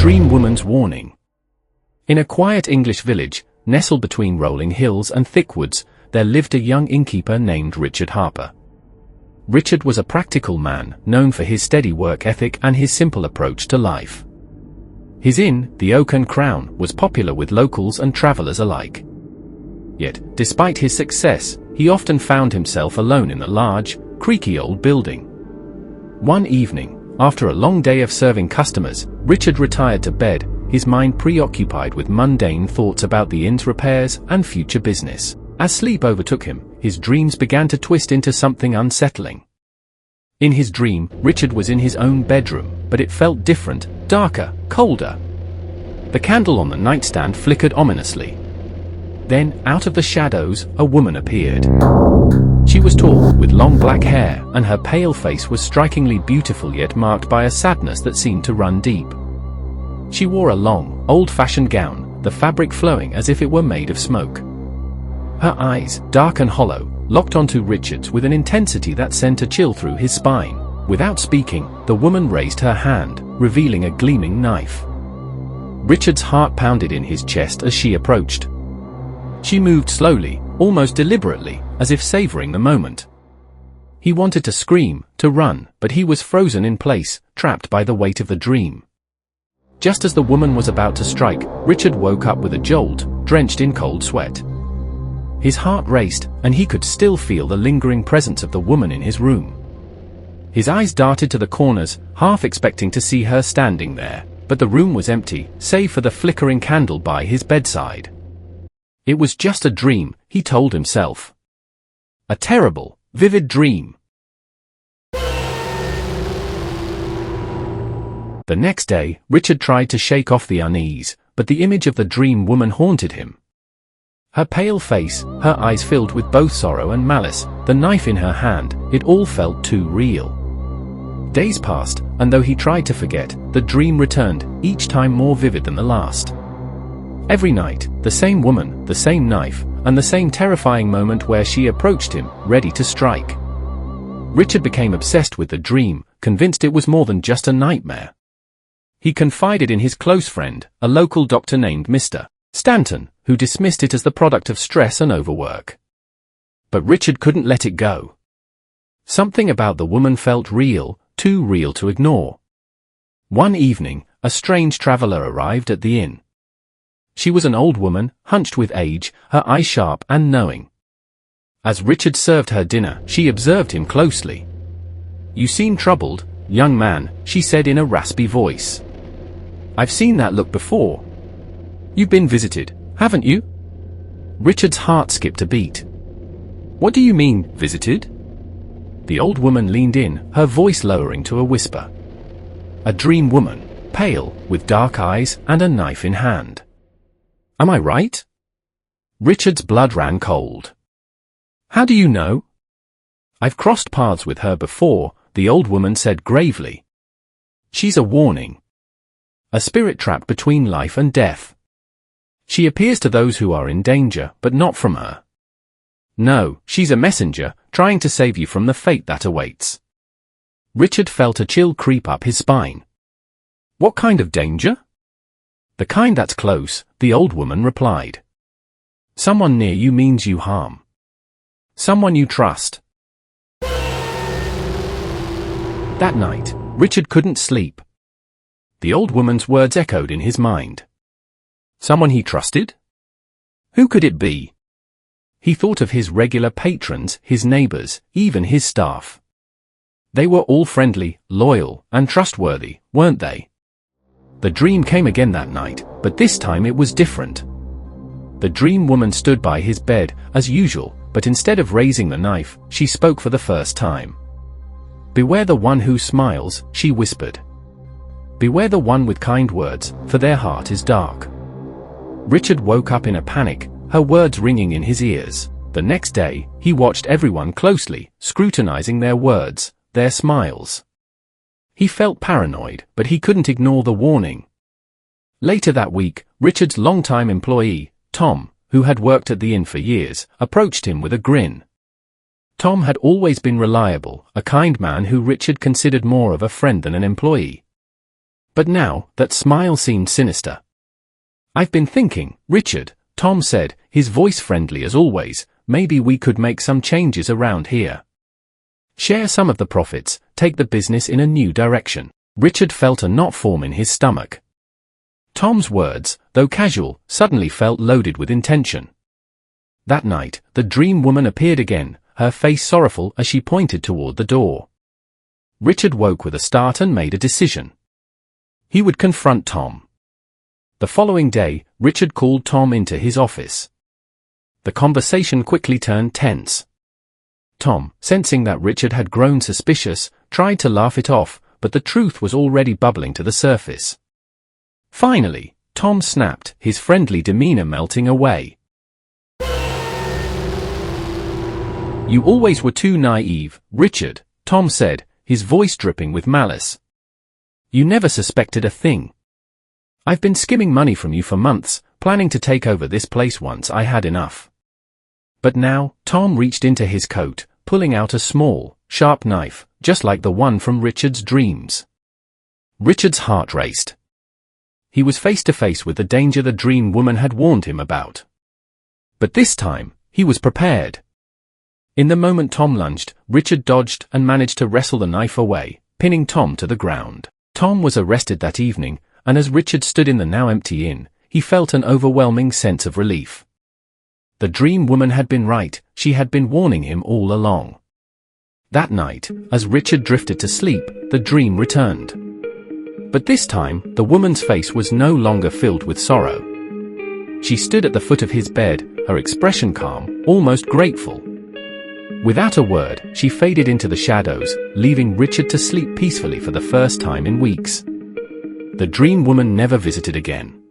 Dream Woman's Warning. In a quiet English village, nestled between rolling hills and thick woods, there lived a young innkeeper named Richard Harper. Richard was a practical man, known for his steady work ethic and his simple approach to life. His inn, the Oak and Crown, was popular with locals and travelers alike. Yet, despite his success, he often found himself alone in the large, creaky old building. One evening, after a long day of serving customers, Richard retired to bed, his mind preoccupied with mundane thoughts about the inn's repairs and future business. As sleep overtook him, his dreams began to twist into something unsettling. In his dream, Richard was in his own bedroom, but it felt different, darker, colder. The candle on the nightstand flickered ominously. Then, out of the shadows, a woman appeared. She was tall, with long black hair, and her pale face was strikingly beautiful yet marked by a sadness that seemed to run deep. She wore a long, old-fashioned gown, the fabric flowing as if it were made of smoke. Her eyes, dark and hollow, locked onto Richard's with an intensity that sent a chill through his spine. Without speaking, the woman raised her hand, revealing a gleaming knife. Richard's heart pounded in his chest as she approached. She moved slowly, almost deliberately, as if savoring the moment. He wanted to scream, to run, but he was frozen in place, trapped by the weight of the dream. Just as the woman was about to strike, Richard woke up with a jolt, drenched in cold sweat. His heart raced, and he could still feel the lingering presence of the woman in his room. His eyes darted to the corners, half expecting to see her standing there, but the room was empty, save for the flickering candle by his bedside. It was just a dream, he told himself. A terrible, vivid dream. The next day, Richard tried to shake off the unease, but the image of the dream woman haunted him. Her pale face, her eyes filled with both sorrow and malice, the knife in her hand, it all felt too real. Days passed, and though he tried to forget, the dream returned, each time more vivid than the last. Every night, the same woman, the same knife, and the same terrifying moment where she approached him, ready to strike. Richard became obsessed with the dream, convinced it was more than just a nightmare. He confided in his close friend, a local doctor named Mr. Stanton, who dismissed it as the product of stress and overwork. But Richard couldn't let it go. Something about the woman felt real, too real to ignore. One evening, a strange traveler arrived at the inn. She was an old woman, hunched with age, her eyes sharp and knowing. As Richard served her dinner, she observed him closely. "You seem troubled, young man," she said in a raspy voice. "I've seen that look before. You've been visited, haven't you?" Richard's heart skipped a beat. "What do you mean, visited?" The old woman leaned in, her voice lowering to a whisper. "A dream woman, pale, with dark eyes and a knife in hand. Am I right?" Richard's blood ran cold. "How do you know?" "I've crossed paths with her before," the old woman said gravely. "She's a warning. A spirit trapped between life and death. She appears to those who are in danger, but not from her. No, she's a messenger, trying to save you from the fate that awaits." Richard felt a chill creep up his spine. "What kind of danger?" "The kind that's close," the old woman replied. "Someone near you means you harm. Someone you trust." That night, Richard couldn't sleep. The old woman's words echoed in his mind. Someone he trusted? Who could it be? He thought of his regular patrons, his neighbors, even his staff. They were all friendly, loyal, and trustworthy, weren't they? The dream came again that night, but this time it was different. The dream woman stood by his bed, as usual, but instead of raising the knife, she spoke for the first time. "Beware the one who smiles," she whispered. "Beware the one with kind words, for their heart is dark." Richard woke up in a panic, her words ringing in his ears. The next day, he watched everyone closely, scrutinizing their words, their smiles. He felt paranoid, but he couldn't ignore the warning. Later that week, Richard's longtime employee, Tom, who had worked at the inn for years, approached him with a grin. Tom had always been reliable, a kind man who Richard considered more of a friend than an employee. But now, that smile seemed sinister. "I've been thinking, Richard," Tom said, his voice friendly as always, "maybe we could make some changes around here. Share some of the profits, take the business in a new direction." Richard felt a knot form in his stomach. Tom's words, though casual, suddenly felt loaded with intention. That night, the dream woman appeared again, her face sorrowful as she pointed toward the door. Richard woke with a start and made a decision. He would confront Tom. The following day, Richard called Tom into his office. The conversation quickly turned tense. Tom, sensing that Richard had grown suspicious, tried to laugh it off, but the truth was already bubbling to the surface. Finally, Tom snapped, his friendly demeanor melting away. "You always were too naive, Richard," Tom said, his voice dripping with malice. "You never suspected a thing. I've been skimming money from you for months, planning to take over this place once I had enough." But now, Tom reached into his coat, pulling out a small, sharp knife, just like the one from Richard's dreams. Richard's heart raced. He was face to face with the danger the dream woman had warned him about. But this time, he was prepared. In the moment Tom lunged, Richard dodged and managed to wrestle the knife away, pinning Tom to the ground. Tom was arrested that evening, and as Richard stood in the now empty inn, he felt an overwhelming sense of relief. The dream woman had been right, she had been warning him all along. That night, as Richard drifted to sleep, the dream returned. But this time, the woman's face was no longer filled with sorrow. She stood at the foot of his bed, her expression calm, almost grateful. Without a word, she faded into the shadows, leaving Richard to sleep peacefully for the first time in weeks. The dream woman never visited again.